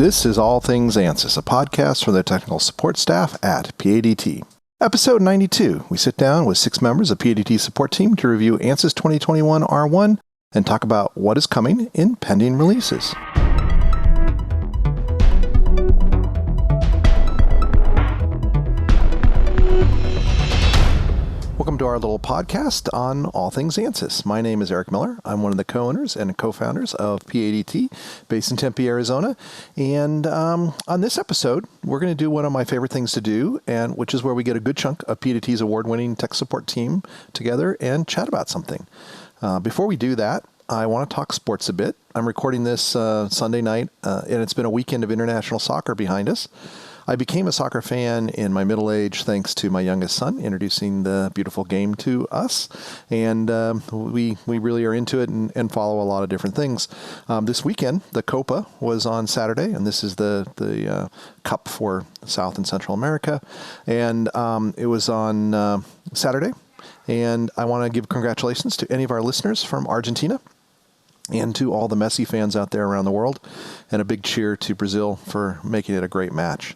This is All Things Ansys, a podcast from the technical support staff at PADT. Episode 92, we sit down with 6 members of PADT support team to review Ansys 2021 R1 and talk about what is coming in pending releases. Welcome to our little podcast on all things Ansys. My name is Eric Miller. I'm one of the co-owners and co-founders of PADT, based in Tempe, Arizona. And on this episode, we're going to do one of my favorite things to do, and which is where we get a good chunk of PADT's award-winning tech support team together and chat about something. Before we do that, I want to talk sports a bit. I'm recording this Sunday night, and it's been a weekend of international soccer behind us. I became a soccer fan in my middle age thanks to my youngest son introducing the beautiful game to us, and we really are into it and follow a lot of different things. This weekend, the Copa was on Saturday, and this is the Cup for South and Central America, and it was on Saturday, and I want to give congratulations to any of our listeners from Argentina, and to all the Messi fans out there around the world, and a big cheer to Brazil for making it a great match.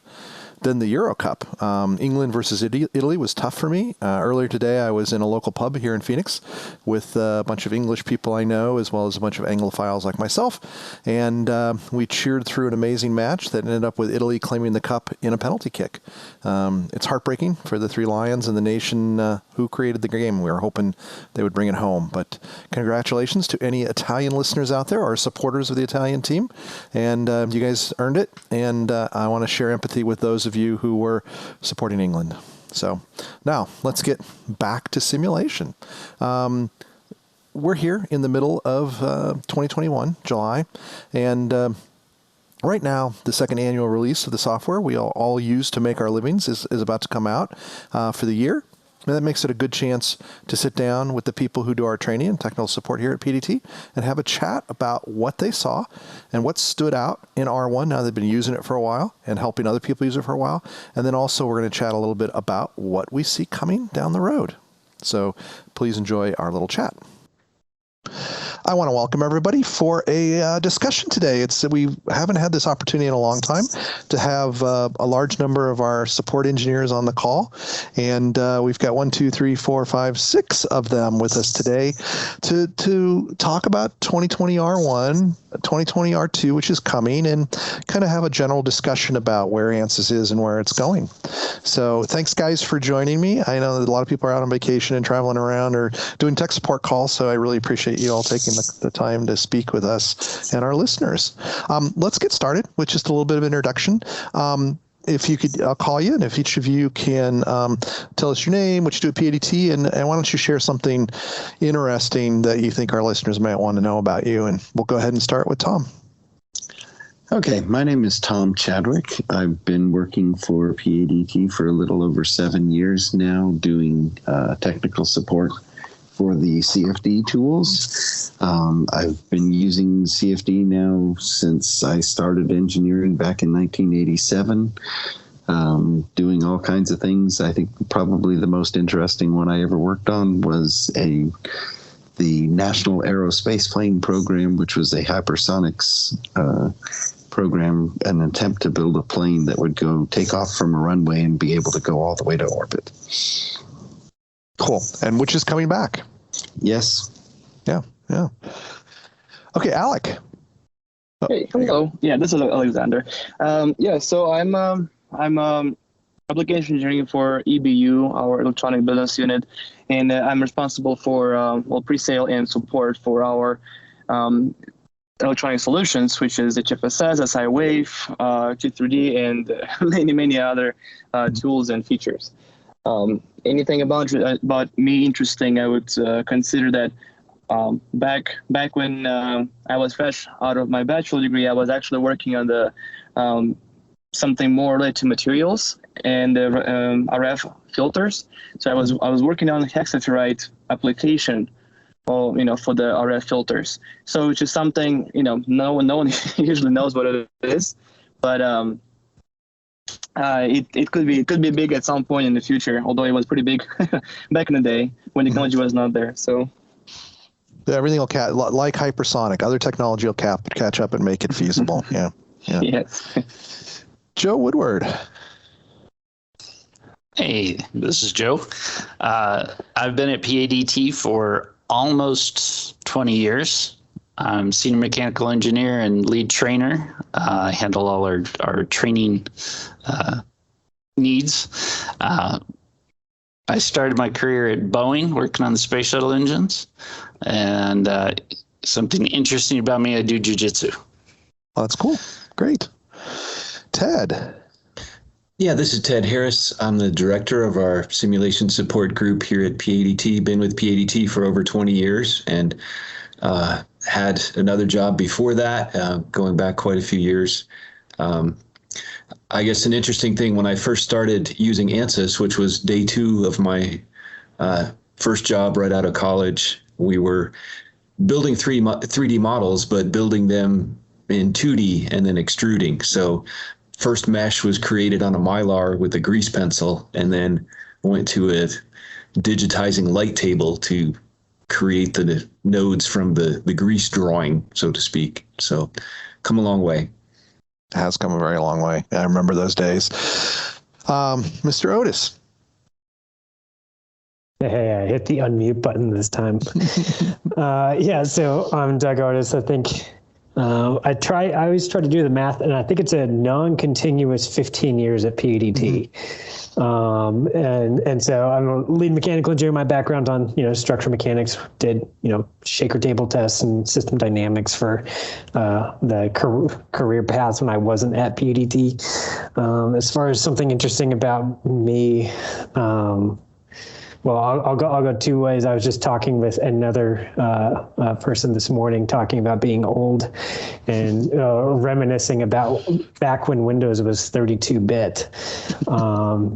Then the Euro Cup. England versus Italy was tough for me. Earlier today, I was in a local pub here in Phoenix with a bunch of English people I know, as well as a bunch of Anglophiles like myself. And we cheered through an amazing match that ended up with Italy claiming the cup in a penalty kick. It's heartbreaking for the Three Lions and the nation who created the game. We were hoping they would bring it home. But congratulations to any Italian listeners out there or supporters of the Italian team. And you guys earned it. And I want to share empathy with those of you who were supporting England. So now let's get back to simulation. We're here in the middle of 2021, July, and right now the second annual release of the software we all use to make our livings is about to come out for the year. And that makes it a good chance to sit down with the people who do our training and technical support here at PADT and have a chat about what they saw and what stood out in R1 now they've been using it for a while and helping other people use it for a while. And then also we're going to chat a little bit about what we see coming down the road. So please enjoy our little chat. I want to welcome everybody for a discussion today. We haven't had this opportunity in a long time to have a large number of our support engineers on the call, and we've got 1, 2, 3, 4, 5, 6 of them with us today to talk about 2020 R1, 2020 R2, which is coming, and kind of have a general discussion about where Ansys is and where it's going. So thanks, guys, for joining me. I know that a lot of people are out on vacation and traveling around or doing tech support calls, so I really appreciate you all taking the time to speak with us and our listeners. Let's get started with just a little bit of introduction. If you could, I'll call you, and if each of you can tell us your name, what you do at PADT, and why don't you share something interesting that you think our listeners might want to know about you, and we'll go ahead and start with Tom. Okay, my name is Tom Chadwick. I've been working for PADT for a little over 7 years now, doing technical support for the CFD tools. I've been using CFD now since I started engineering back in 1987, doing all kinds of things. I think probably the most interesting one I ever worked on was the National Aerospace Plane program, which was a hypersonics program, an attempt to build a plane that would go take off from a runway and be able to go all the way to orbit. Cool. And which is coming back? Yes. Yeah. Okay, Alec. Hey, hello. Yeah, this is Alexander. So I'm application engineering for EBU, our electronic business unit, and I'm responsible for pre-sale and support for our electronic solutions, which is HFSS, SI Wave, G3D, and many other tools and features. Anything about me interesting, I would consider that back when I was fresh out of my bachelor degree, I was actually working on the something more related to materials and RF filters. So I was working on hexaferrite application, for the RF filters. So which is something no one usually knows what it is, but it could be big at some point in the future, although it was pretty big back in the day when technology was not there. So everything will like hypersonic, other technology will catch up and make it feasible. Yeah. Yeah. Yes. Joe Woodward. Hey, this is Joe. I've been at PADT for almost 20 years. I'm senior mechanical engineer and lead trainer. I handle all our training needs. I started my career at Boeing working on the space shuttle engines. And something interesting about me, I do jujitsu. Oh, that's cool. Great. Ted. Yeah, this is Ted Harris. I'm the director of our simulation support group here at PADT. Been with PADT for over 20 years and had another job before that, going back quite a few years. I guess an interesting thing, when I first started using Ansys, which was day 2 of my first job right out of college, we were building 3D models, but building them in 2D and then extruding. So first mesh was created on a Mylar with a grease pencil, and then went to a digitizing light table to create the nodes from the grease drawing, so to speak. So come a long way. It has come a very long way. I remember those days. Mr. Otis. Hey, I hit the unmute button this time. Yeah, so I'm Doug Otis. I think I always try to do the math, and I think it's a non-continuous 15 years at PADT. And so I'm a lead mechanical engineer. My background on, structural mechanics, did, shaker table tests and system dynamics for the career paths when I wasn't at PADT. As far as something interesting about me, well, I'll go 2 ways. I was just talking with another person this morning, talking about being old and reminiscing about back when Windows was 32-bit,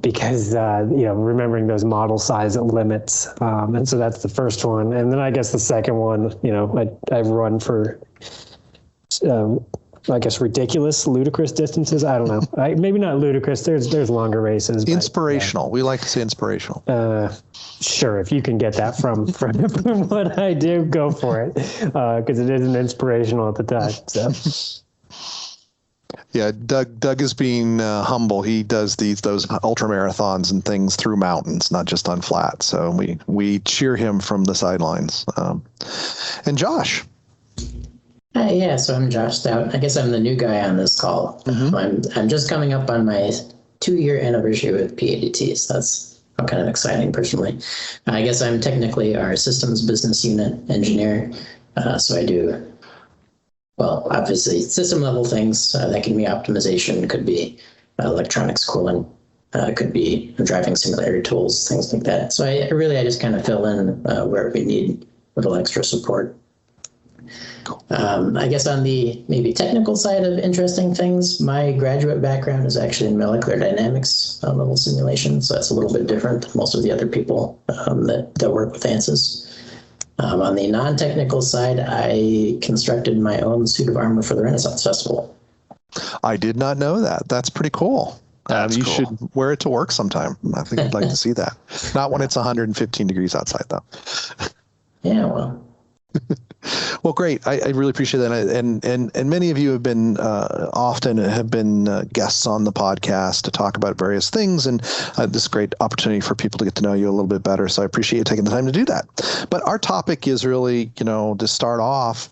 because remembering those model size limits, and so that's the first one. And then I guess the second one, I've run for. I guess ludicrous distances. I don't know. Maybe not ludicrous. There's longer races. Inspirational. But, we like to say inspirational. Sure, if you can get that from what I do, go for it, because it isn't inspirational at the time. So. Yeah, Doug is being humble. He does those ultra marathons and things through mountains, not just on flat. So we cheer him from the sidelines. And Josh. Hi, yeah, so I'm Josh Stout. I guess I'm the new guy on this call. I'm just coming up on my 2-year anniversary with PADT, so that's kind of exciting personally. I guess I'm technically our systems business unit engineer, so I do, well, obviously system level things. That can be optimization, could be electronics cooling, could be driving simulator tools, things like that. So I just kind of fill in where we need a little extra support. I guess on the maybe technical side of interesting things, my graduate background is actually in molecular dynamics level simulation, so that's a little bit different than most of the other people that work with Ansys. On the non-technical side, I constructed my own suit of armor for the Renaissance Festival. I did not know that. That's pretty cool. You cool. Should wear it to work sometime. I think I'd like to see that. Not when it's 115 degrees outside, though. Yeah, well. Well, great. I really appreciate that. And many of you have been often have been guests on the podcast to talk about various things. And this is a great opportunity for people to get to know you a little bit better. So I appreciate you taking the time to do that. But our topic is really, to start off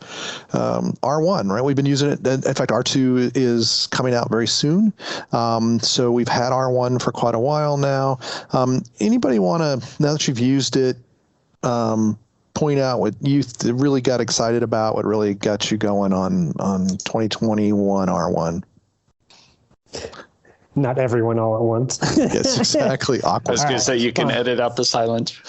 R1, right? We've been using it. In fact, R2 is coming out very soon. So we've had R1 for quite a while now. Anybody want to, now that you've used it, point out what you really got excited about, what really got you going on 2021 R1? Not everyone all at once. Yes, exactly. Awkward. I was going to say, you can edit out the silence.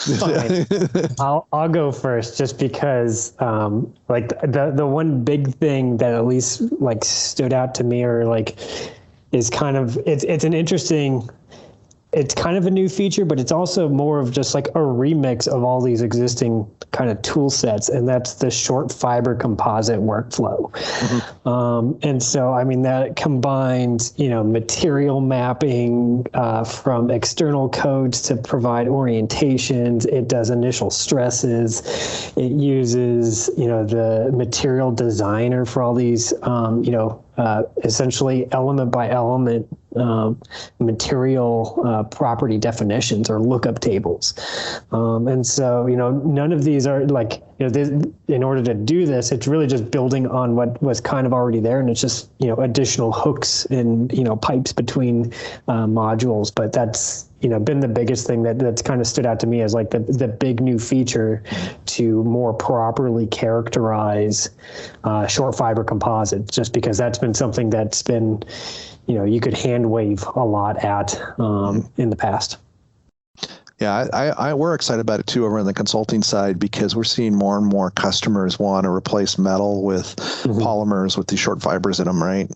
I'll go first, just because like the one big thing that at least like stood out to me, or like is kind of, it's an interesting it's kind of a new feature, but it's also more of just like a remix of all these existing kind of tool sets, and that's the short fiber composite workflow. And so, I mean, that combines, material mapping from external codes to provide orientations. It does initial stresses. It uses, the material designer for all these, essentially element by element material property definitions or lookup tables. And so, none of these are like, in order to do this, it's really just building on what was kind of already there. And it's just, additional hooks and, pipes between modules. But that's, been the biggest thing that's kind of stood out to me as like the big new feature to more properly characterize short fiber composites, just because that's been something that's been, you could hand wave a lot at in the past. Yeah, we're excited about it too over on the consulting side, because we're seeing more and more customers want to replace metal with polymers with these short fibers in them, right?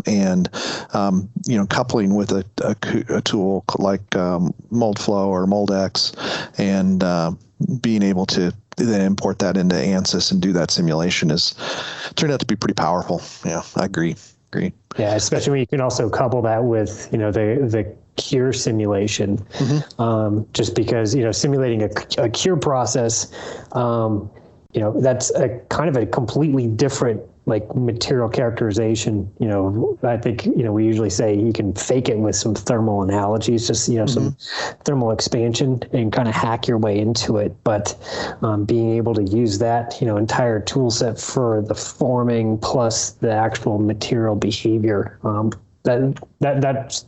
And coupling with a tool like MoldFlow or MoldX, and being able to then import that into Ansys and do that simulation has turned out to be pretty powerful. Yeah, I agree. Yeah, especially when you can also couple that with, the cure simulation, just because, simulating a cure process, that's a kind of a completely different like material characterization. I think, we usually say you can fake it with some thermal analogies, just, some thermal expansion and kind of hack your way into it. But being able to use that, entire tool set for the forming plus the actual material behavior, that's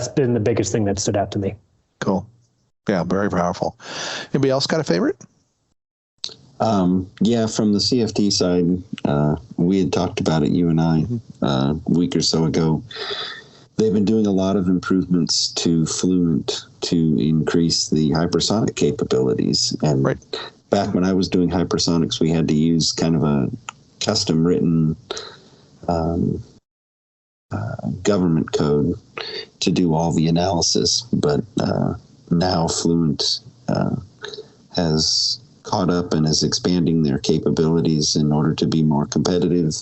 been the biggest thing that stood out to me. Cool. Yeah, very powerful. Anybody else got a favorite? Yeah, from the CFD side, we had talked about it, you and I, a week or so ago. They've been doing a lot of improvements to Fluent to increase the hypersonic capabilities. And back when I was doing hypersonics, we had to use kind of a custom written government code to do all the analysis. But now Fluent has caught up and is expanding their capabilities in order to be more competitive,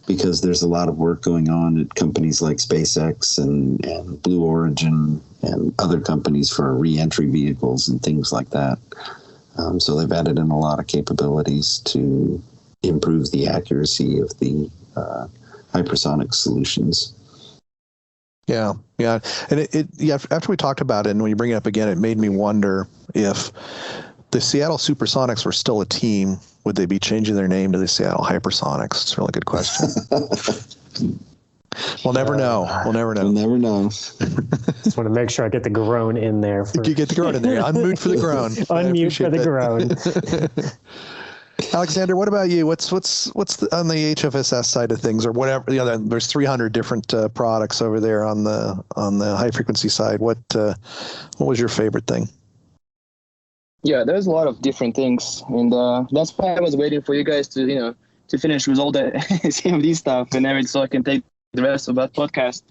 because there's a lot of work going on at companies like SpaceX and Blue Origin and other companies for re-entry vehicles and things like that. So they've added in a lot of capabilities to improve the accuracy of the hypersonic solutions. Yeah. And after we talked about it, and when you bring it up again, it made me wonder if the Seattle Supersonics were still a team, would they be changing their name to the Seattle Hypersonics? It's a really good question. We'll never know. We'll never know. Just want to make sure I get the groan in there. You get the groan in there. Unmute for the groan. Unmute for the groan. Alexander, what about you? What's on the HFSS side of things, or whatever? There's 300 different products over there on the high frequency side. What was your favorite thing? Yeah, there's a lot of different things, and that's why I was waiting for you guys to finish with all the CMD stuff and everything, so I can take the rest of that podcast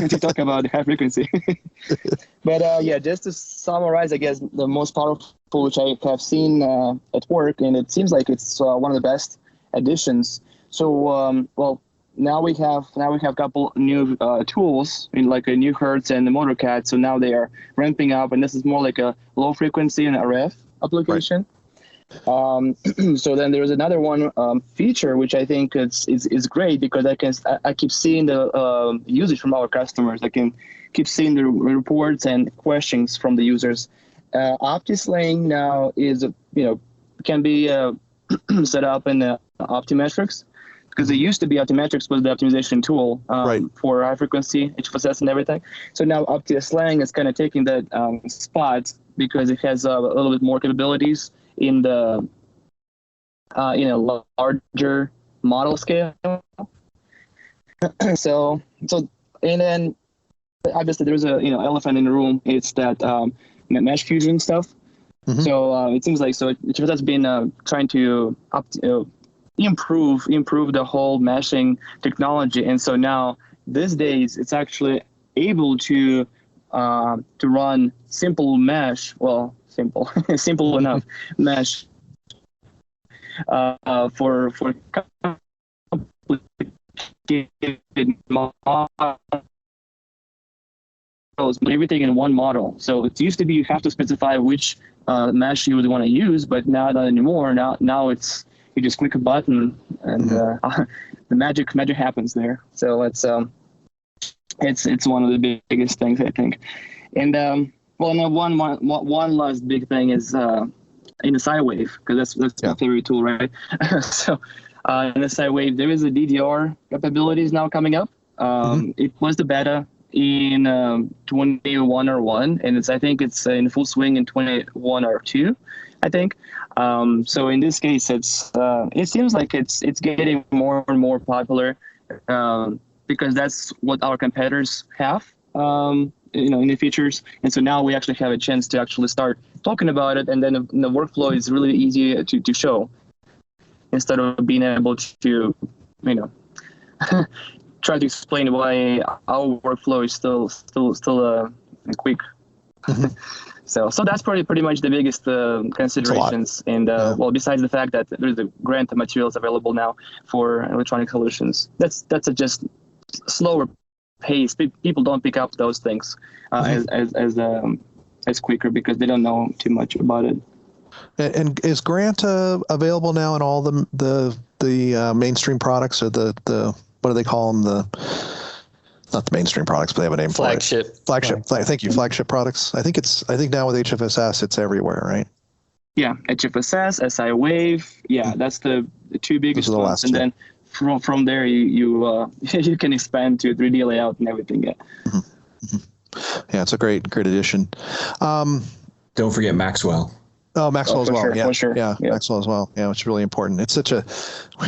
to talk about high frequency. But just to summarize, I guess the most powerful, which I have seen at work, and it seems like it's one of the best additions. So, now we have a couple new tools in like a new Hertz and the MotorCAD. So now they are ramping up, and this is more like a low frequency and RF application. Right. So then there's another one feature which I think is great, because I keep seeing the usage from our customers. I can keep seeing the reports and questions from the users. OptiSlang now is can be set up in Optimetrics. Because it used to be Optimetrics was the optimization tool for high frequency, HFSS and everything. So now OptiSlang is kind of taking that spot, because it has a little bit more capabilities in the larger model scale. So and then obviously there's a elephant in the room. It's that mesh fusion stuff. So it seems like HFSS has been trying to improve the whole meshing technology, and so now these days it's actually able to to run simple mesh, well, simple enough mesh for complicated models, everything in one model. So it used to be you have to specify which mesh you would want to use, but now not anymore. Now it's you just click a button and the magic happens there. So it's one of the biggest things, I think. And well, now one last big thing is in the SiWave, because that's my favorite tool, right? So in the SiWave, there is a DDR capabilities now coming up. It was the beta in 21.1, and I think it's in full swing in 21.2, I think. So in this case, it seems like it's getting more and more popular because that's what our competitors have, in the features. And so now we actually have a chance to actually start talking about it, and then the workflow is really easy to show instead of being able to, try to explain why our workflow is still quick. So that's pretty much the biggest considerations. And well, besides the fact that there's the grant materials available now for electronic solutions, that's a just slower pace. People don't pick up those things as quicker because they don't know too much about it. And is grant available now in all the mainstream products, or the what do they call them? Not the mainstream products, but they have a name for it. Flagship. Thank you. Flagship products. I think now with HFSS, it's everywhere, right? Yeah, HFSS, SiWave. Yeah, that's the two biggest ones. And then from there, you can expand to 3D layout and everything. Yeah. Yeah, it's a great addition. Don't forget Maxwell. Oh, Maxwell as well. For sure. Yeah, Maxwell as well. Yeah, which is really important. It's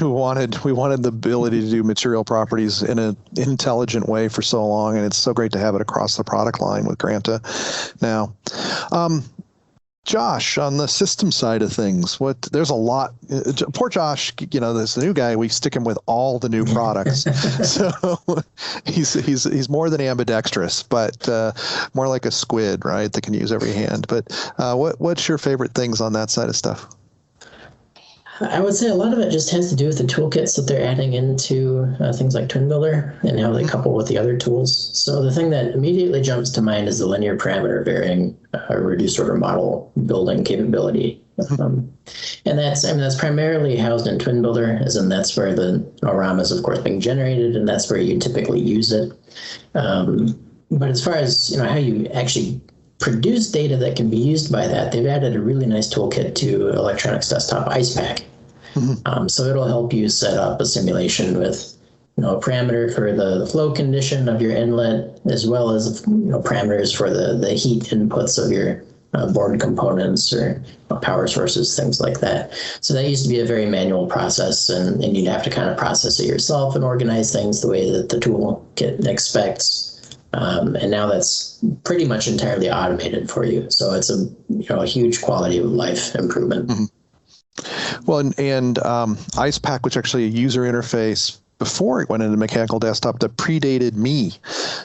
we wanted the ability to do material properties in an intelligent way for so long, and it's so great to have it across the product line with Granta now. Josh, on the system side of things, there's a lot. Poor Josh, this new guy, we stick him with all the new products. So he's more than ambidextrous, but more like a squid, right? That can use every hand. But what's your favorite things on that side of stuff? I would say a lot of it just has to do with the toolkits that they're adding into things like Twin Builder and how they couple with the other tools. So the thing that immediately jumps to mind is the linear parameter varying reduced order model building capability. And that's primarily housed in Twin Builder, as in that's where the ROM is, of course, being generated, and that's where you typically use it. But as far as how you actually produce data that can be used by that, they've added a really nice toolkit to Electronics Desktop IcePack. So it'll help you set up a simulation with a parameter for the flow condition of your inlet, as well as parameters for the heat inputs of your board components or power sources, things like that. So that used to be a very manual process, and you'd have to kind of process it yourself and organize things the way that the toolkit expects. And now that's pretty much entirely automated for you. So it's a huge quality of life improvement. Well, and IcePack, which actually a user interface before it went into Mechanical Desktop that predated me.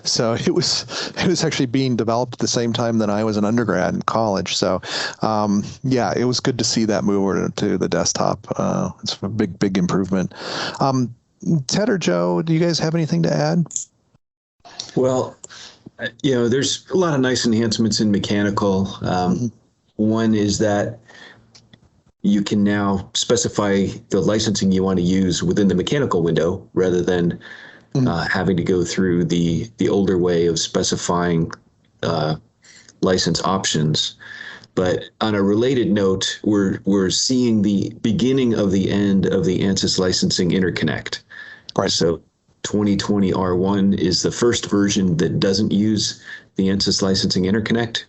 So it was actually being developed at the same time that I was an undergrad in college. So yeah, it was good to see that move over to the desktop. It's a big improvement. Ted or Joe, do you guys have anything to add? Well, there's a lot of nice enhancements in mechanical. One is that you can now specify the licensing you want to use within the mechanical window rather than having to go through the older way of specifying license options. But on a related note, we're seeing the beginning of the end of the Ansys licensing interconnect. Right. So 2020 R1 is the first version that doesn't use the Ansys licensing interconnect,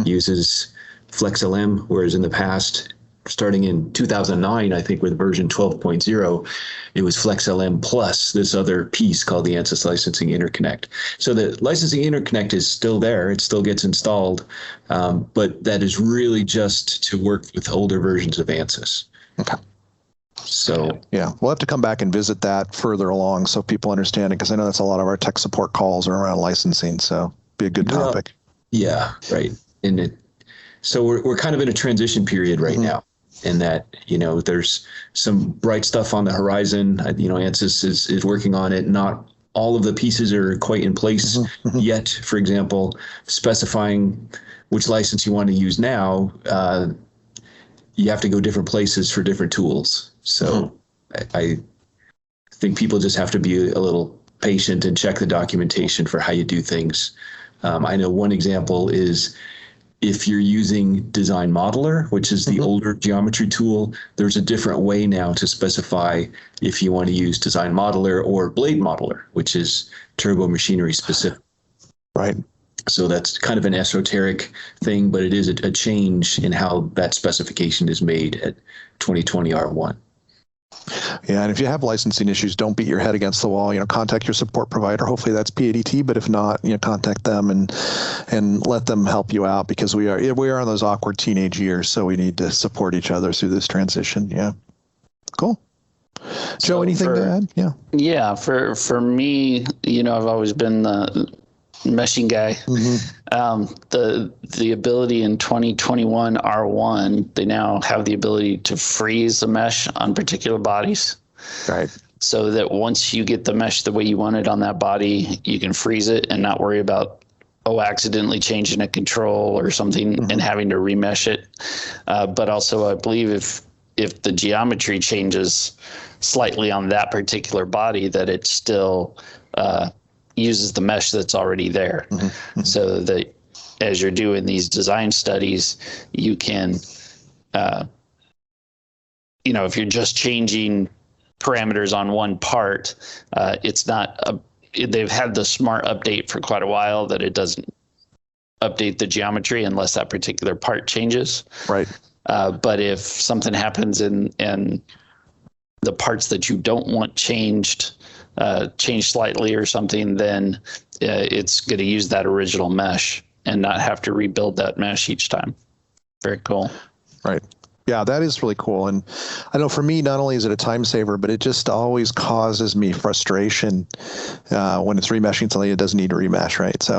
uses FlexLM, whereas in the past, starting in 2009, I think with version 12.0, it was FlexLM plus this other piece called the Ansys licensing interconnect. So the licensing interconnect is still there. It still gets installed, but that is really just to work with older versions of Ansys. Okay. So yeah, we'll have to come back and visit that further along so people understand it, because I know that's a lot of our tech support calls are around licensing. So be a good topic. Yeah, right. So we're kind of in a transition period right now, in that, there's some bright stuff on the horizon. Ansys is working on it. Not all of the pieces are quite in place yet. For example, specifying which license you want to use now, you have to go different places for different tools. So I think people just have to be a little patient and check the documentation for how you do things. I know one example is, if you're using Design Modeler, which is the older geometry tool, there's a different way now to specify if you want to use Design Modeler or Blade Modeler, which is turbo machinery specific. Right. So that's kind of an esoteric thing, but it is a change in how that specification is made at 2020 R1. Yeah, and if you have licensing issues, don't beat your head against the wall. Contact your support provider. Hopefully that's PADT, but if not, contact them and let them help you out, because we are in those awkward teenage years, so we need to support each other through this transition. Yeah, cool. Joe, anything to add? Yeah. Yeah, for me, I've always been the meshing guy. The ability in 2021 R1, they now have the ability to freeze the mesh on particular bodies. Right. So that once you get the mesh the way you want it on that body, you can freeze it and not worry about accidentally changing a control or something and having to remesh it. But also, I believe if the geometry changes slightly on that particular body, that it still uses the mesh that's already there. So that as you're doing these design studies, you can, if you're just changing parameters on one part, it's not they've had the smart update for quite a while that it doesn't update the geometry unless that particular part changes. Right. But if something happens in the parts that you don't want changed slightly or something, then it's going to use that original mesh and not have to rebuild that mesh each time. Very cool. Right. Yeah, that is really cool. And I know for me, not only is it a time saver, but it just always causes me frustration when it's remeshing something it doesn't need to remesh, right? So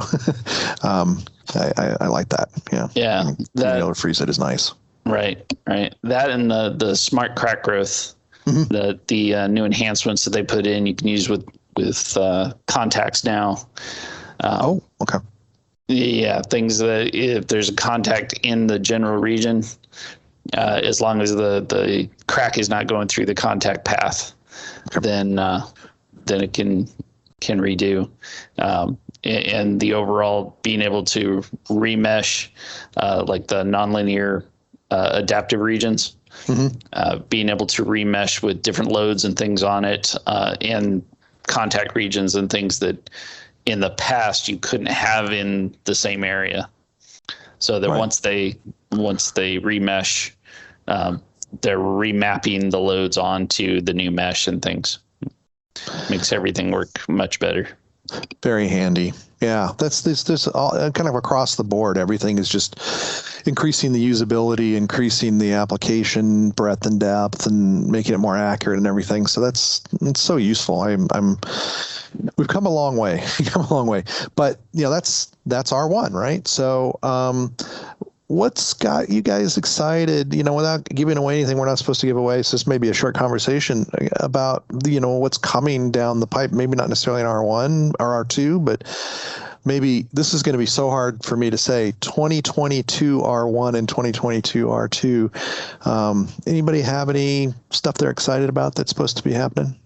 I like that. Yeah. Yeah. Being able to freeze it is nice. Right. That and the smart crack growth, the new enhancements that they put in, you can use with contacts now. Okay. Yeah, things that if there's a contact in the general region, as long as the crack is not going through the contact path, then it can redo. And the overall being able to remesh, like the nonlinear adaptive regions, being able to remesh with different loads and things on it, and contact regions and things that in the past you couldn't have in the same area. So that once they remesh, they're remapping the loads onto the new mesh and things. Makes everything work much better. Very handy. Yeah, that's this all kind of across the board. Everything is just increasing the usability, increasing the application breadth and depth, and making it more accurate and everything. So it's so useful. We've come a long way. But that's R1, right? So what's got you guys excited, without giving away anything we're not supposed to give away? So this may be a short conversation about, what's coming down the pipe, maybe not necessarily in R1 or R2, but maybe this is going to be so hard for me to say 2022 R1 and 2022 R2. Anybody have any stuff they're excited about that's supposed to be happening?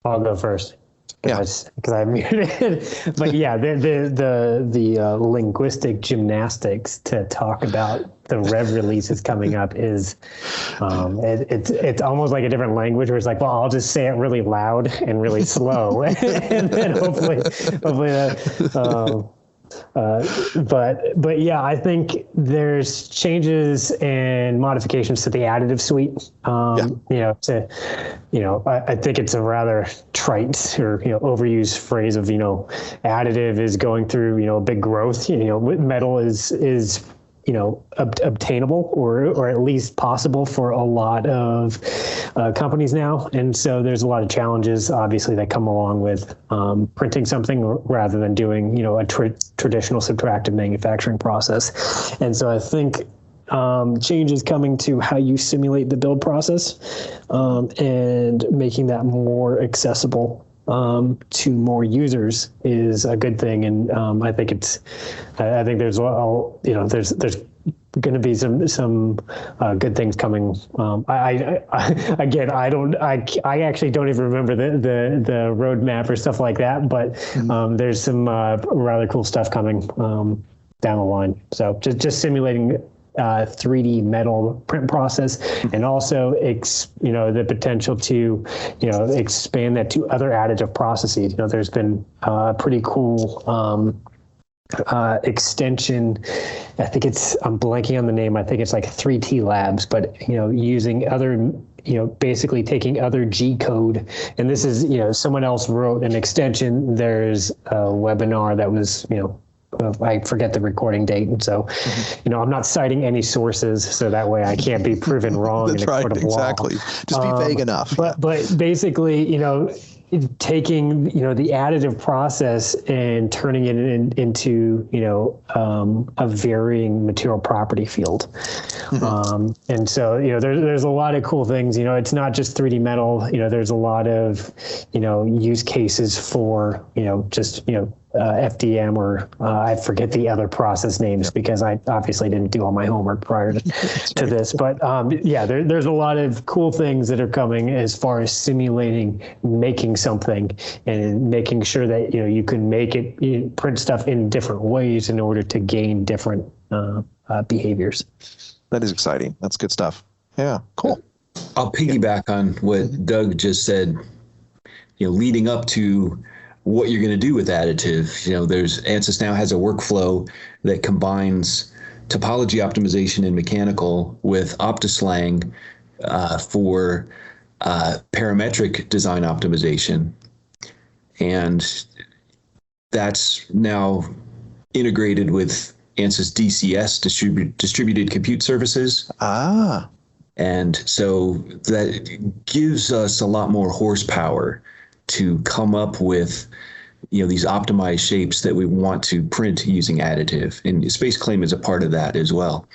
I'll go first. Yeah, because I muted. But yeah, the linguistic gymnastics to talk about the rev releases coming up is it's almost like a different language where it's like, well, I'll just say it really loud and really slow, and then hopefully that. But yeah, I think there's changes and modifications to the additive suite. I think it's a rather trite or overused phrase of additive is going through big growth. Metal is obtainable or at least possible for a lot of companies now. And so there's a lot of challenges, obviously, that come along with printing something rather than doing, a traditional subtractive manufacturing process. And so I think changes coming to how you simulate the build process and making that more accessible to more users is a good thing. And I think there's there's going to be some good things coming. I actually don't even remember the roadmap or stuff like that, but there's some rather cool stuff coming down the line. So just simulating 3D metal print process, and also the potential to expand that to other additive processes. There's been a pretty cool extension. I'm blanking on the name. I think it's like 3T Labs, but using other basically taking other G code, and this is someone else wrote an extension. There's a webinar that was I forget the recording date, and so I'm not citing any sources, so that way I can't be proven wrong in a court of law. Exactly. Just be vague enough. But basically, taking the additive process and turning it into a varying material property field. And so there's a lot of cool things. It's not just 3D metal. There's a lot of use cases for just FDM or I forget the other process names because I obviously didn't do all my homework prior to this. But there's a lot of cool things that are coming as far as simulating making something and making sure that you can make it print stuff in different ways in order to gain different behaviors. That is exciting. That's good stuff. Yeah, cool. I'll piggyback on what Doug just said. Leading up to what you're going to do with additive. Ansys now has a workflow that combines topology optimization in mechanical with OptiSlang for parametric design optimization. And that's now integrated with Ansys DCS, distributed compute services. And so that gives us a lot more horsepower to come up with these optimized shapes that we want to print using additive, and Space Claim is a part of that as well.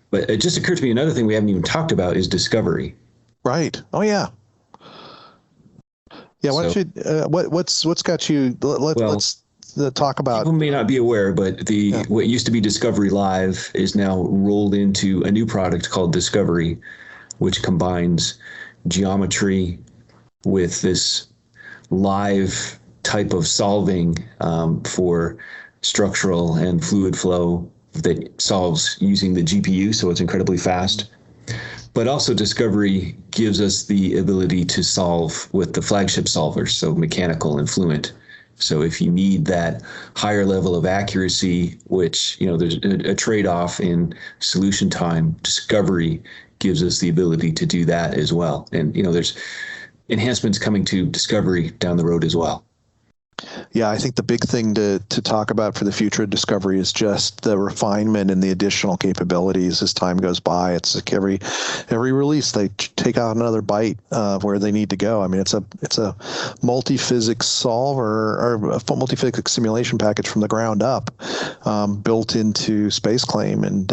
But it just occurred to me, another thing we haven't even talked about is discovery. Right. Oh yeah. Why don't you what's got you let's talk about. People may not be aware, but what used to be Discovery Live is now rolled into a new product called Discovery, which combines geometry with this live type of solving for structural and fluid flow that solves using the GPU, so it's incredibly fast. But also Discovery gives us the ability to solve with the flagship solvers, so mechanical and fluent. So if you need that higher level of accuracy, which there's a trade-off in solution time, Discovery gives us the ability to do that as well. And there's enhancements coming to Discovery down the road as well. Yeah, I think the big thing to talk about for the future of Discovery is just the refinement and the additional capabilities as time goes by. It's like every release they take out another bite of where they need to go. I mean, it's a multi-physics solver or a multi-physics simulation package from the ground up, built into Space Claim, and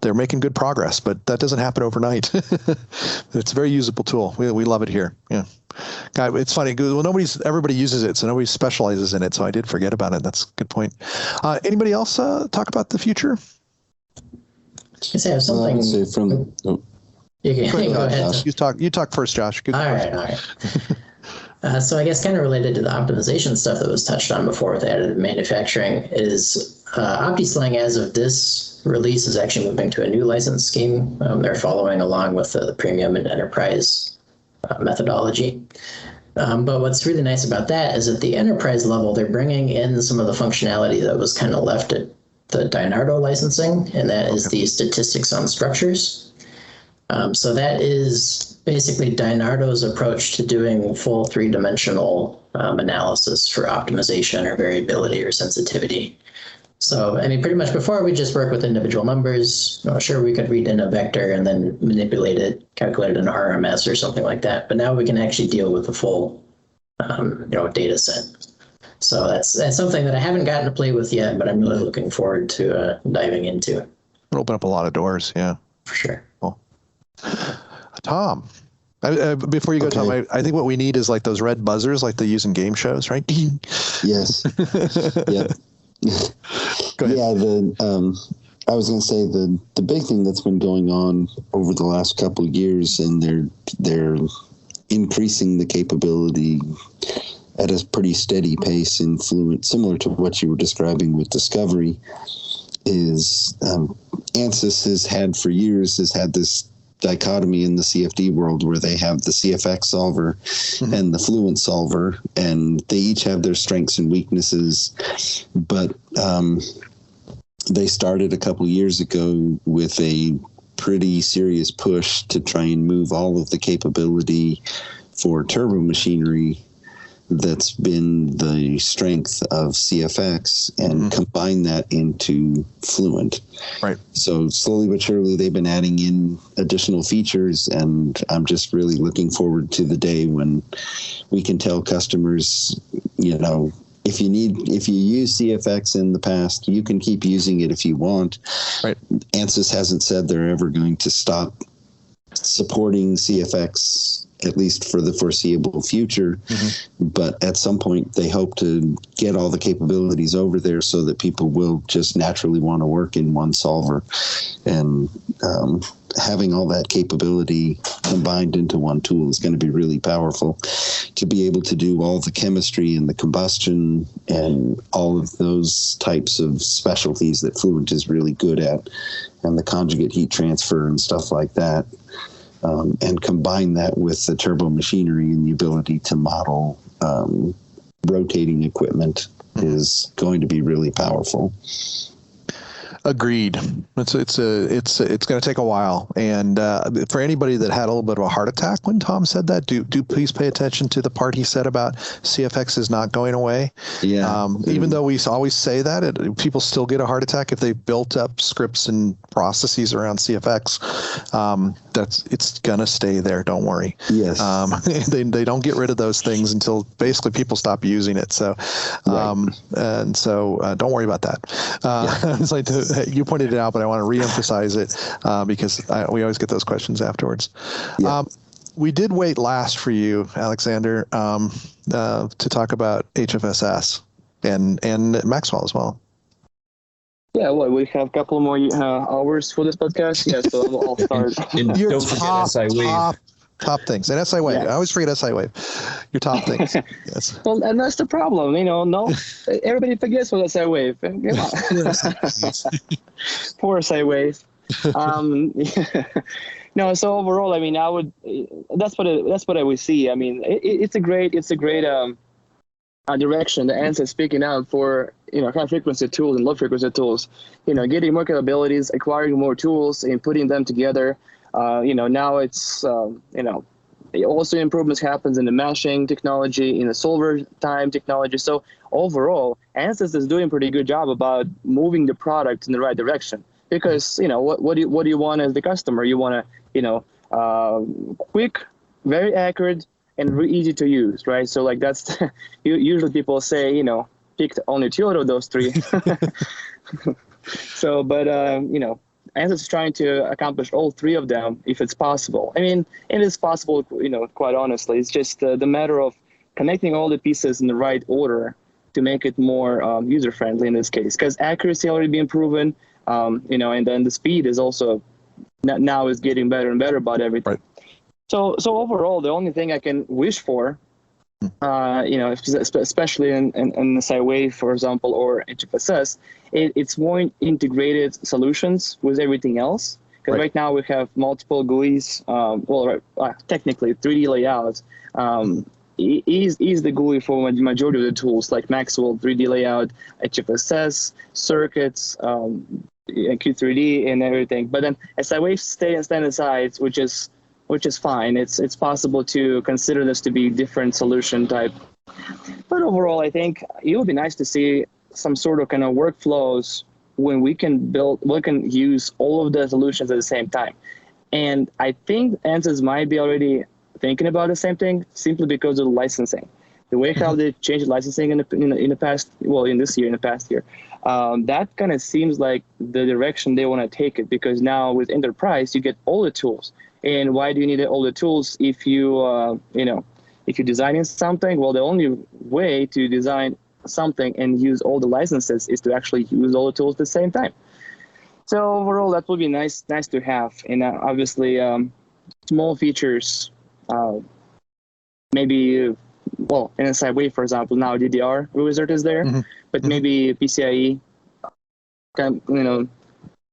they're making good progress, but that doesn't happen overnight. It's a very usable tool. We love it here. Yeah. God, it's funny. Well, everybody uses it, so nobody specializes in it. So I did forget about it. That's a good point. Anybody else talk about the future? I have something. Go ahead. You talk first, Josh. Good question. All right. So I guess kind of related to the optimization stuff that was touched on before with additive manufacturing is OptiSlang as of this release is actually moving to a new license scheme. They're following along with the premium and enterprise methodology. But what's really nice about that is at the enterprise level, they're bringing in some of the functionality that was kind of left at the Dynardo licensing, and that is the statistics on structures. So that is basically Dynardo's approach to doing full three-dimensional analysis for optimization or variability or sensitivity. So, I mean, pretty much before we just work with individual numbers. Sure, we could read in a vector and then manipulate it, calculate it in RMS or something like that. But now we can actually deal with the full, data set. So that's something that I haven't gotten to play with yet, but I'm really looking forward to diving into. It'll open up a lot of doors. Yeah, for sure. Cool. Tom. Before you go, Tom, I think what we need is like those red buzzers like they use in game shows, right? Yes. Yeah. Go ahead. Yeah. I was going to say the big thing that's been going on over the last couple of years, and they're increasing the capability at a pretty steady pace in Fluent, similar to what you were describing with Discovery, is Ansys has had this dichotomy in the CFD world where they have the CFX solver and the Fluent solver, and they each have their strengths and weaknesses. But they started a couple years ago with a pretty serious push to try and move all of the capability for turbo machinery that's been the strength of CFX and combine that into Fluent. Right. So slowly but surely they've been adding in additional features, and I'm just really looking forward to the day when we can tell customers, if you use CFX in the past, you can keep using it if you want. Right. Ansys hasn't said they're ever going to stop supporting CFX, at least for the foreseeable future. But at some point, they hope to get all the capabilities over there so that people will just naturally want to work in one solver. And having all that capability combined into one tool is going to be really powerful to be able to do all the chemistry and the combustion and all of those types of specialties that Fluent is really good at, and the conjugate heat transfer and stuff like that. And combine that with the turbo machinery and the ability to model rotating equipment is going to be really powerful. Agreed. It's going to take a while, and for anybody that had a little bit of a heart attack when Tom said that, do please pay attention to the part he said about CFX is not going away. Yeah. Even though we always say that, people still get a heart attack if they built up scripts and processes around CFX. It's gonna stay there. Don't worry. Yes. They don't get rid of those things until basically people stop using it. So, and so don't worry about that. It's like you pointed it out, but I want to reemphasize it because we always get those questions afterwards. Yeah. We did wait last for you, Alexander, to talk about HFSS and Maxwell as well. Yeah, well, we have a couple more hours for this podcast. Yeah, so I'll start. And Your don't forget SI Wave. Top things. And SI Wave. Yes. I always forget SI Wave. Your top things. Yes. Well, and that's the problem. No, everybody forgets what SI Wave. Poor SI Wave. No, so overall, I mean, that's what I would see. I mean, it's a great direction that Ansys is speaking out for, high frequency tools and low frequency tools, getting more capabilities, acquiring more tools and putting them together. Now it's, also improvements happens in the meshing technology, in the solver time technology. So overall, Ansys is doing a pretty good job about moving the product in the right direction, because, what do you want as the customer? You want to, quick, very accurate, and easy to use, right? So like that's usually people say, pick only two out of those three. So, but Ansys is trying to accomplish all three of them if it's possible. I mean, it is possible, quite honestly. It's just the matter of connecting all the pieces in the right order to make it more user-friendly in this case, because accuracy already being proven, and then the speed is also now is getting better and better about everything. Right. So overall, the only thing I can wish for, especially in SI Wave, for example, or HFSS, it's more integrated solutions with everything else. Because right now we have multiple GUIs. Technically 3D layouts is the GUI for the majority of the tools, like Maxwell 3D layout, HFSS, circuits, Q3D, and everything. But then SI Wave stand aside, which is fine. It's possible to consider this to be different solution type. But overall, I think it would be nice to see some sort of kind of workflows when we can use all of the solutions at the same time. And I think Ansys might be already thinking about the same thing simply because of the licensing. The way how they changed licensing in the past, well, in this year, in the past year, that kind of seems like the direction they want to take it, because now with enterprise, you get all the tools. And why do you need all the tools if you're designing something? Well, the only way to design something and use all the licenses is to actually use all the tools at the same time. So overall, that would be nice to have. And obviously, small features, maybe, well, in SiWave, for example, now DDR wizard is there, but maybe PCIe,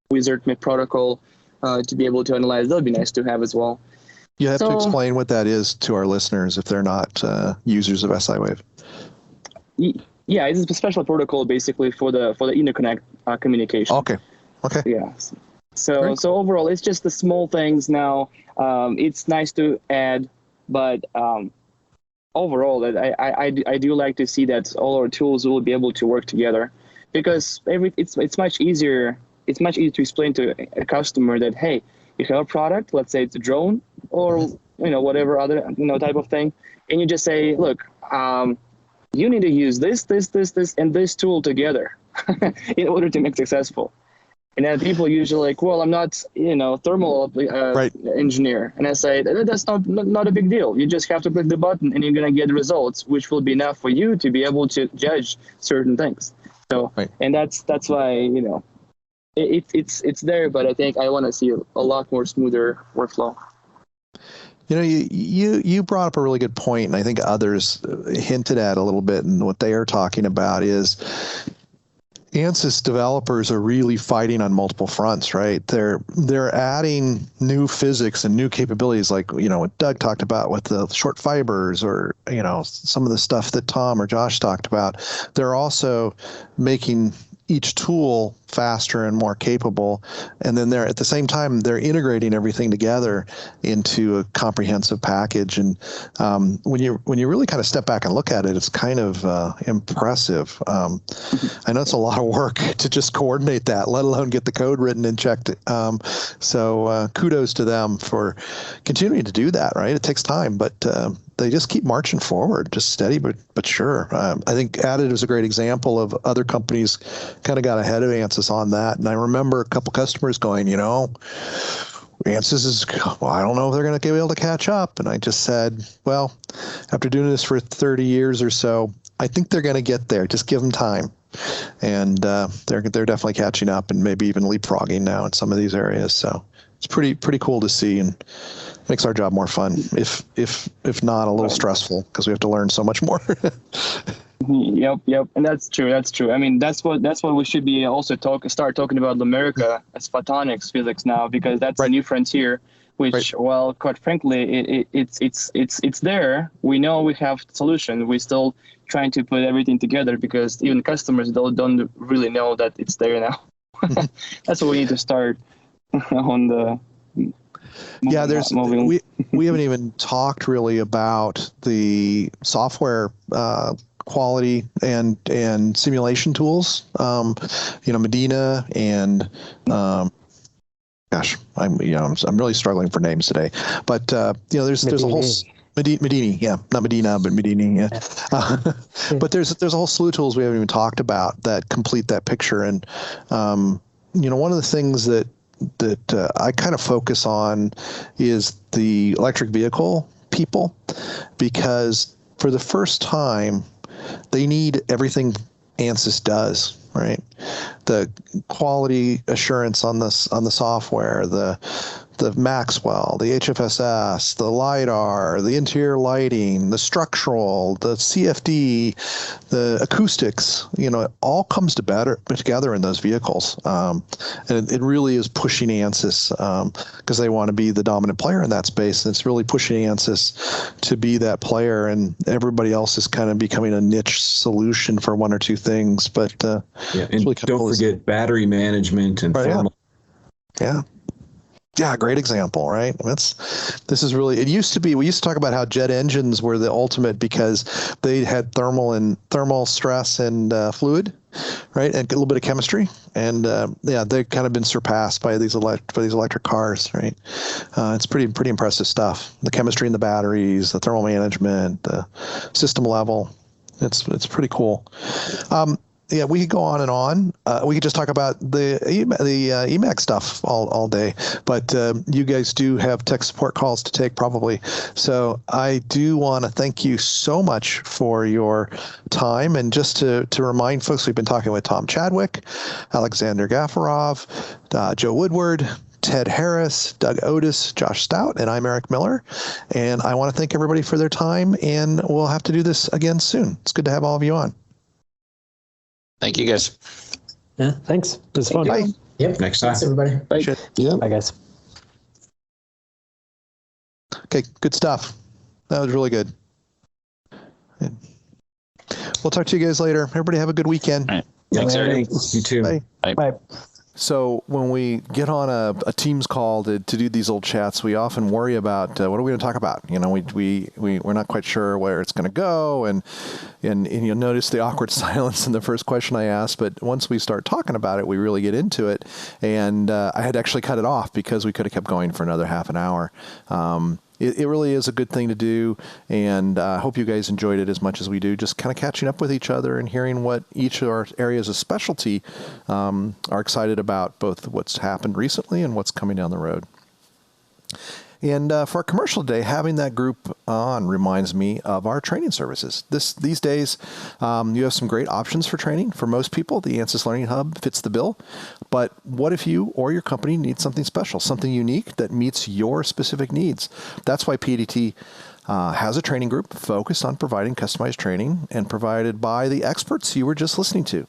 wizard protocol to be able to analyze. That would be nice to have as well. You have to explain what that is to our listeners if they're not users of SiWave. Yeah, it's a special protocol basically for the interconnect communication. Okay. Yeah. So overall, it's just the small things now. It's nice to add, but overall, I do like to see that all our tools will be able to work together, because it's much easier. It's much easier to explain to a customer that, hey, you have a product, let's say it's a drone or whatever other type of thing, and you just say, look, you need to use this, and this tool together in order to make successful. And then people usually like, well, I'm not, thermal engineer. And I say, that's not a big deal. You just have to click the button and you're going to get the results, which will be enough for you to be able to judge certain things. So, and that's why, it's there, but I think I want to see a lot more smoother workflow. You brought up a really good point, and I think others hinted at a little bit, and what they are talking about is Ansys developers are really fighting on multiple fronts, right? They're adding new physics and new capabilities, like what Doug talked about with the short fibers, or some of the stuff that Tom or Josh talked about. They're also making each tool faster and more capable, and then at the same time they're integrating everything together into a comprehensive package. And when you really kind of step back and look at it, it's kind of impressive. I know it's a lot of work to just coordinate that, let alone get the code written and checked. So kudos to them for continuing to do that. Right, it takes time, but they just keep marching forward, just steady but sure. I think Additive is a great example of other companies kind of got ahead of Ansys on that. And I remember a couple customers going, Ansys is, I don't know if they're going to be able to catch up. And I just said, well, after doing this for 30 years or so, I think they're going to get there. Just give them time. And they're definitely catching up, and maybe even leapfrogging now in some of these areas. So it's pretty cool to see, and makes our job more fun, if not a little stressful, because we have to learn so much more. Yep, and that's true. I mean, that's what we should be also start talking about America as photonics physics now, because that's a new frontier. Which, well, quite frankly, it's there. We know we have solution. We're still trying to put everything together, because even customers don't really know that it's there now. That's what we need to start on the. We haven't even talked really about the software quality and simulation tools. Medina and gosh, I'm really struggling for names today. But there's a whole Medini, yeah, not Medina, but Medini, yeah. But there's a whole slew of tools we haven't even talked about that complete that picture. And one of the things that I kind of focus on is the electric vehicle people, because for the first time, they need everything Ansys does, right? The quality assurance on the software, the Maxwell, the HFSS, the LiDAR, the interior lighting, the structural, the CFD, the acoustics, it all comes together in those vehicles. And it really is pushing Ansys because they want to be the dominant player in that space. And it's really pushing Ansys to be that player, and everybody else is kind of becoming a niche solution for one or two things. But and really don't forget battery management and thermal. Yeah. Yeah, great example, right? This is really, it used to be, we used to talk about how jet engines were the ultimate because they had thermal stress and fluid, right? And a little bit of chemistry. And they've kind of been surpassed by these electric cars, right? It's pretty impressive stuff. The chemistry in the batteries, the thermal management, the system level. It's pretty cool. Yeah, we could go on and on. We could just talk about the EMAG stuff all day, but you guys do have tech support calls to take probably. So I do want to thank you so much for your time. And just to remind folks, we've been talking with Tom Chadwick, Alexander Gafarov, Joe Woodward, Ted Harris, Doug Otis, Josh Stout, and I'm Eric Miller. And I want to thank everybody for their time, and we'll have to do this again soon. It's good to have all of you on. Thank you, guys. Yeah, thanks. It was fun. Bye. Yep. Next time. Thanks, everybody. Bye. Yeah. Bye, guys. Okay, good stuff. That was really good. We'll talk to you guys later. Everybody have a good weekend. All right. Thanks, Eric. You too. Bye. Bye. So when we get on a Teams call to do these old chats, we often worry about what are we going to talk about. You know, we're not quite sure where it's going to go, and you'll notice the awkward silence in the first question I asked. But once we start talking about it, we really get into it. And I had actually cut it off because we could have kept going for another half an hour. It really is a good thing to do, and I hope you guys enjoyed it as much as we do, just kind of catching up with each other and hearing what each of our areas of specialty are excited about, both what's happened recently and what's coming down the road. And for our commercial today, having that group on reminds me of our training services. These days, you have some great options for training. For most people, the Ansys Learning Hub fits the bill. But what if you or your company need something special, something unique that meets your specific needs? That's why PADT has a training group focused on providing customized training and provided by the experts you were just listening to.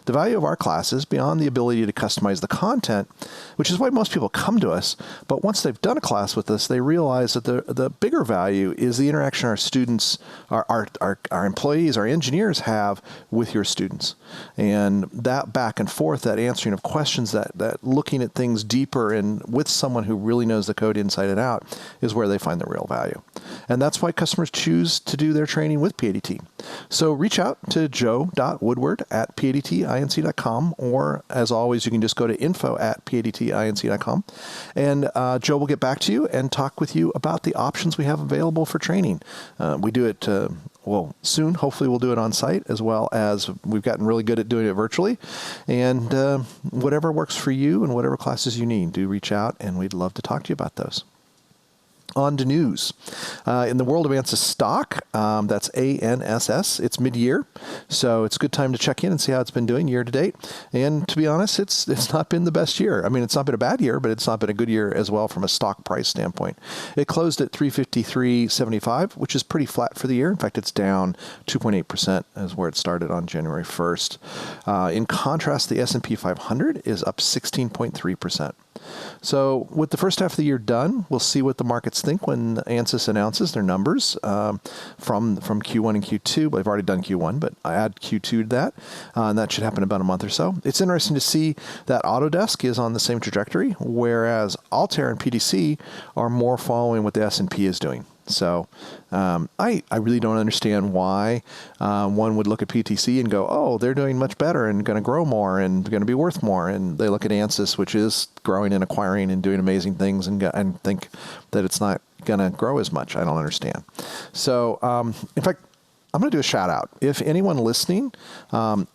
The value of our classes, beyond the ability to customize the content, which is why most people come to us, but once they've done a class with us, they realize that the bigger value is the interaction our students, our employees, our engineers have with your students. And that back and forth, that answering of questions, that looking at things deeper and with someone who really knows the code inside and out is where they find the real value. And that's why customers choose to do their training with PADT. So reach out to joe.woodward@padtinc.com, or as always, you can just go to info@padtinc.com, and Joe will get back to you and talk with you about the options we have available for training. We do it, soon. Hopefully we'll do it on site, as well as we've gotten really good at doing it virtually. And whatever works for you and whatever classes you need, do reach out, and we'd love to talk to you about those. On to news. In the world of Ansys stock, that's ANSS, it's mid-year, so it's a good time to check in and see how it's been doing year to date. And to be honest, it's not been the best year. I mean, it's not been a bad year, but it's not been a good year as well from a stock price standpoint. It closed at 353.75, which is pretty flat for the year. In fact, it's down 2.8% as where it started on January 1st. In contrast, the S&P 500 is up 16.3%. So with the first half of the year done, we'll see what the markets think when Ansys announces their numbers from Q1 and Q2. But I've already done Q1, but I add Q2 to that, and that should happen in about a month or so. It's interesting to see that Autodesk is on the same trajectory, whereas Altair and PTC are more following what the S&P is doing. So I really don't understand why one would look at PTC and go, oh, they're doing much better and going to grow more and going to be worth more. And they look at Ansys, which is growing and acquiring and doing amazing things, and think that it's not going to grow as much. I don't understand. So in fact, I'm going to do a shout out. If anyone listening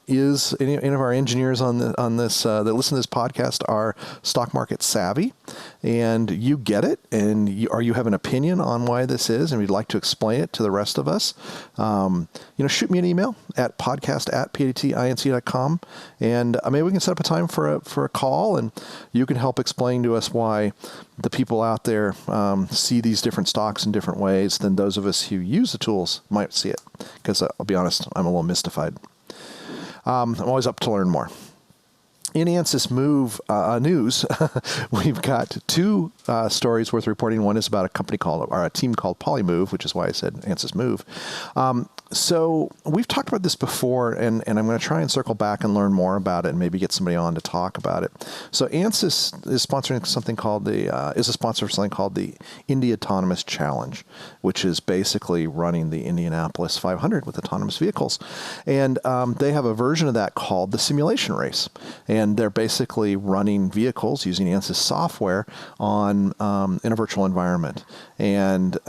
is any of our engineers on this that listen to this podcast are stock market savvy, and you get it, and you have an opinion on why this is, and you'd like to explain it to the rest of us, shoot me an email at podcast@padtinc.com, and maybe we can set up a time for a call, and you can help explain to us why the people out there see these different stocks in different ways than those of us who use the tools might see it. Because I'll be honest, I'm a little mystified. I'm always up to learn more. In Ansys Move news, we've got two stories worth reporting. One is about a team called Polymove, which is why I said Ansys Move. So we've talked about this before, and I'm going to try and circle back and learn more about it, and maybe get somebody on to talk about it. So Ansys is sponsoring something called is a sponsor of something called the Indy Autonomous Challenge, which is basically running the Indianapolis 500 with autonomous vehicles, and they have a version of that called the Simulation Race, and they're basically running vehicles using Ansys software in a virtual environment, and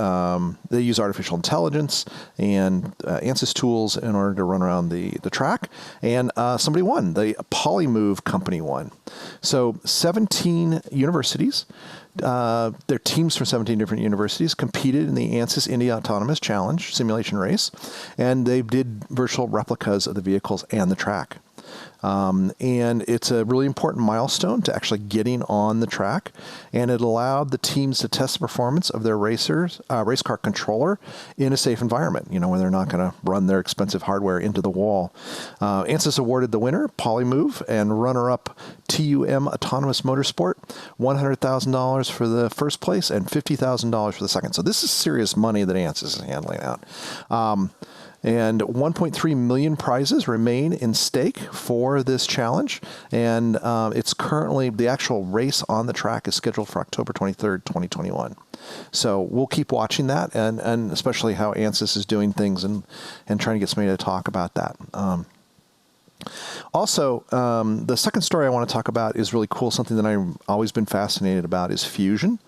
they use artificial intelligence and Ansys tools in order to run around the track, and somebody won. The Polymove company won. So 17 universities, their teams from 17 different universities competed in the Ansys Indy Autonomous Challenge simulation race, and they did virtual replicas of the vehicles and the track. And it's a really important milestone to actually getting on the track, and it allowed the teams to test the performance of their race car controller in a safe environment, where they're not going to run their expensive hardware into the wall. Ansys awarded the winner, Polymove, and runner-up TUM Autonomous Motorsport, $100,000 for the first place and $50,000 for the second. So this is serious money that Ansys is handling out. And 1.3 million prizes remain in stake for this challenge. And it's currently, the actual race on the track is scheduled for October 23rd, 2021. So we'll keep watching that, and especially how Ansys is doing things and trying to get somebody to talk about that. Also, the second story I want to talk about is really cool. Something that I've always been fascinated about is fusion.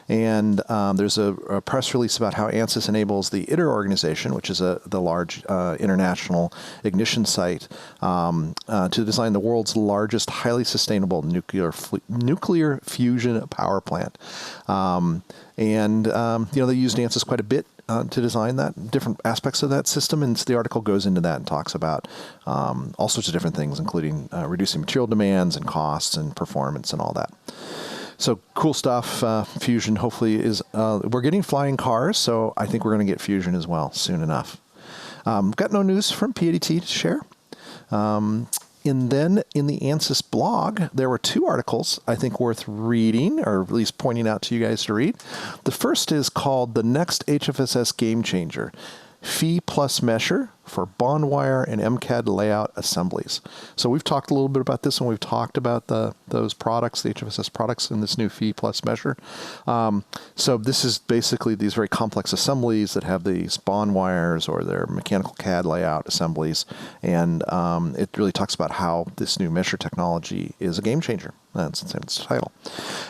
And there's a press release about how Ansys enables the ITER organization, which is the large international ignition site, to design the world's largest highly sustainable nuclear fusion power plant. They used Ansys quite a bit to design that, different aspects of that system, and the article goes into that and talks about all sorts of different things, including reducing material demands and costs and performance and all that. So cool stuff. Fusion hopefully is, we're getting flying cars, so I think we're going to get fusion as well soon enough. Got no news from PADT to share. And then in the Ansys blog, there were two articles I think worth reading, or at least pointing out to you guys to read. The first is called The Next HFSS Game Changer, Fee Plus Mesher for bond wire and MCAD layout assemblies. So we've talked a little bit about this when we've talked about those products, the HFSS products in this new Fee Plus Mesher. So this is basically these very complex assemblies that have these bond wires or their mechanical CAD layout assemblies. And it really talks about how this new Mesher technology is a game changer. That's its title.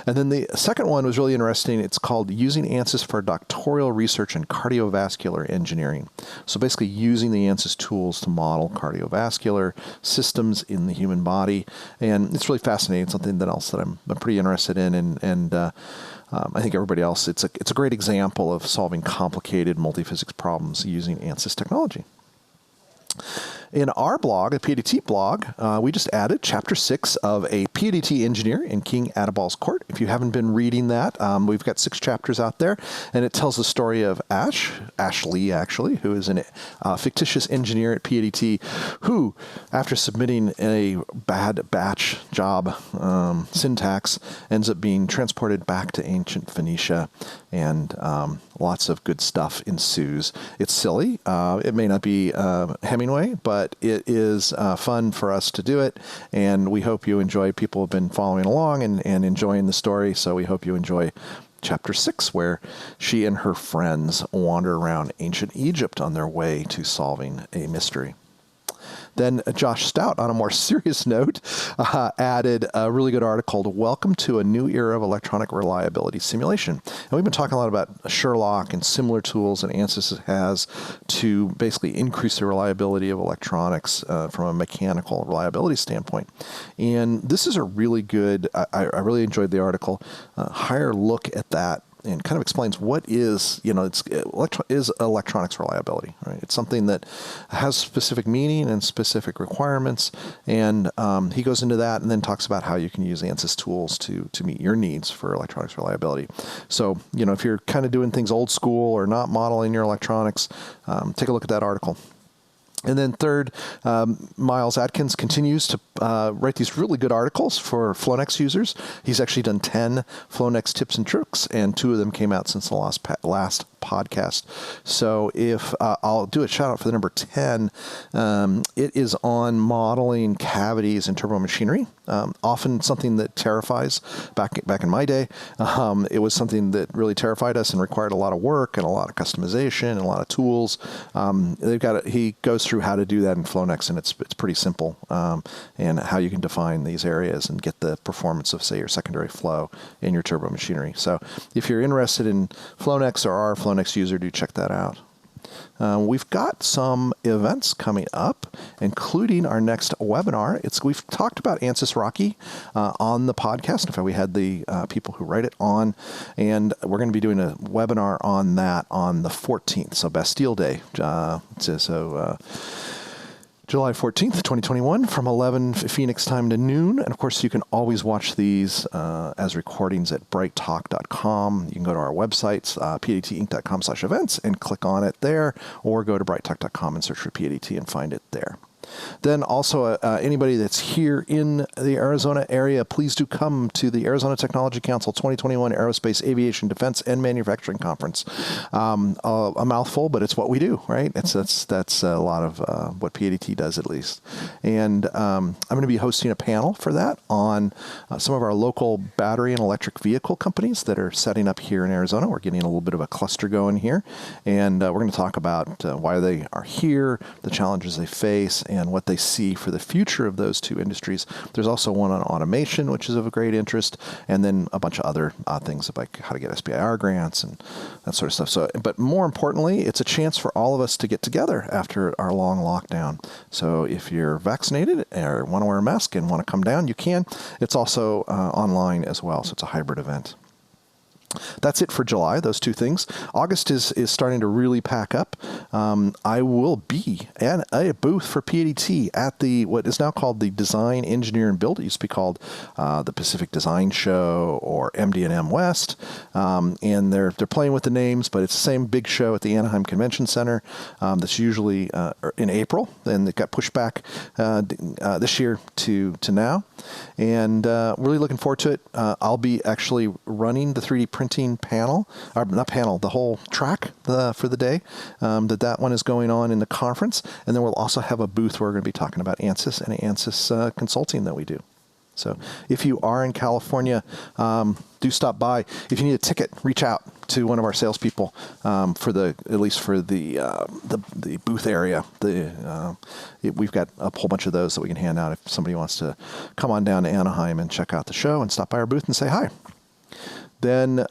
And then the second one was really interesting. It's called Using Ansys for Doctoral Research in Cardiovascular Engineering. So basically using the Ansys tools to model cardiovascular systems in the human body. And it's really fascinating, something else that I'm pretty interested in. And I think everybody else, it's a great example of solving complicated multiphysics problems using Ansys technology. In our blog, the PADT blog, we just added Chapter 6 of A PADT Engineer in King Atabal's Court. If you haven't been reading that, we've got 6 chapters out there, and it tells the story of Ashley, actually, who is a fictitious engineer at PADT, who, after submitting a bad batch job syntax, ends up being transported back to ancient Phoenicia, and lots of good stuff ensues. It's silly. It may not be Hemingway, but it is fun for us to do it, and we hope you enjoy. People have been following along and enjoying the story, so we hope you enjoy Chapter 6, where she and her friends wander around ancient Egypt on their way to solving a mystery. Then Josh Stout, on a more serious note, added a really good article called Welcome to a New Era of Electronic Reliability Simulation. And we've been talking a lot about Sherlock and similar tools that Ansys has to basically increase the reliability of electronics from a mechanical reliability standpoint. And this is a really good, I really enjoyed the article, higher look at that, and kind of explains what is, is electronics reliability, right? It's something that has specific meaning and specific requirements, and he goes into that and then talks about how you can use Ansys tools to meet your needs for electronics reliability. So, if you're kind of doing things old school or not modeling your electronics, take a look at that article. And then third, Miles Atkins continues to write these really good articles for Flownex users. He's actually done 10 Flownex tips and tricks, and 2 of them came out since the last podcast. So if I'll do a shout out for the number 10, it is on modeling cavities in turbomachinery. Often something that terrifies. Back in my day, it was something that really terrified us and required a lot of work and a lot of customization and a lot of tools. He goes through how to do that in Flownex, and it's pretty simple, and how you can define these areas and get the performance of, say, your secondary flow in your turbomachinery. So if you're interested in Flownex or are a Flownex user, do check that out. We've got some events coming up, including our next webinar. We've talked about Ansys Rocky on the podcast. In fact, we had the people who write it on, and we're going to be doing a webinar on that on the 14th, so Bastille Day. July 14th, 2021, from 11 Phoenix time to noon. And of course, you can always watch these as recordings at brighttalk.com. You can go to our websites, padtinc.com/events, and click on it there, or go to brighttalk.com and search for PADT and find it there. Then also, anybody that's here in the Arizona area, please do come to the Arizona Technology Council 2021 Aerospace, Aviation, Defense, and Manufacturing Conference. A mouthful, but it's what we do, right? That's a lot of what PADT does, at least. And I'm going to be hosting a panel for that on some of our local battery and electric vehicle companies that are setting up here in Arizona. We're getting a little bit of a cluster going here, and we're going to talk about why they are here, the challenges they face, and what they see for the future of those two industries. There's also one on automation, which is of a great interest, and then a bunch of other things like how to get SBIR grants and that sort of stuff. So, but more importantly, it's a chance for all of us to get together after our long lockdown. So if you're vaccinated or want to wear a mask and want to come down, you can. It's also online as well, so it's a hybrid event. That's it for July, those two things. August is starting to really pack up. I will be at a booth for PADT at what is now called the Design, Engineer, and Build. It used to be called the Pacific Design Show or MD&M West. And they're playing with the names, but it's the same big show at the Anaheim Convention Center that's usually in April. And it got pushed back this year to now. And really looking forward to it. I'll be actually running the 3D printing panel, or not panel, the whole track for the day. That one is going on in the conference, and then we'll also have a booth where we're going to be talking about Ansys and Ansys consulting that we do. So if you are in California, do stop by. If you need a ticket, reach out to one of our salespeople at least for the booth area. We've got a whole bunch of those that we can hand out if somebody wants to come on down to Anaheim and check out the show and stop by our booth and say hi. Then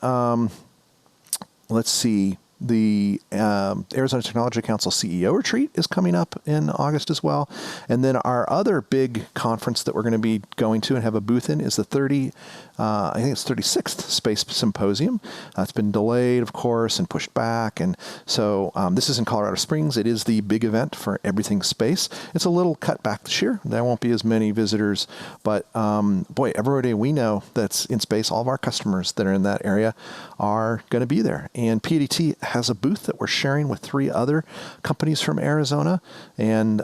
let's see. The Arizona Technology Council CEO retreat is coming up in August as well. And then our other big conference that we're going to be going to and have a booth in is the 36th Space Symposium. It's been delayed, of course, and pushed back. And so this is in Colorado Springs. It is the big event for everything space. It's a little cut back this year. There won't be as many visitors. But boy, everybody we know that's in space, all of our customers that are in that area are going to be there. And PADT has a booth that we're sharing with 3 other companies from Arizona, and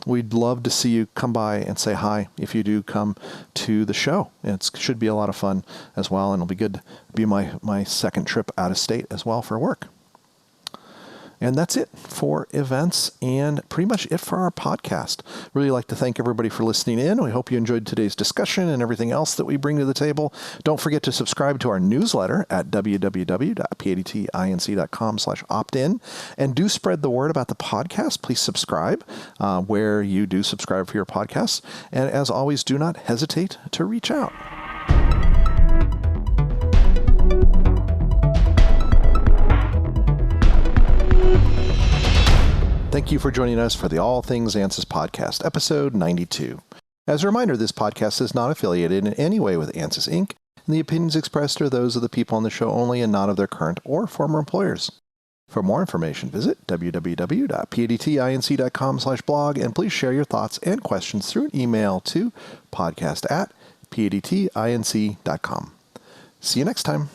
we'd love to see you come by and say hi if you do come to the show. It should be a lot of fun as well, and it'll be good to be my second trip out of state as well for work. And that's it for events and pretty much it for our podcast. Really like to thank everybody for listening in. We hope you enjoyed today's discussion and everything else that we bring to the table. Don't forget to subscribe to our newsletter at www.padtinc.com/opt-in. And do spread the word about the podcast. Please subscribe where you do subscribe for your podcasts. And as always, do not hesitate to reach out. Thank you for joining us for the All Things Ansys podcast, episode 92. As a reminder, this podcast is not affiliated in any way with Ansys Inc., and the opinions expressed are those of the people on the show only and not of their current or former employers. For more information, visit www.padtinc.com/blog, and please share your thoughts and questions through an email to podcast@padtinc.com. See you next time.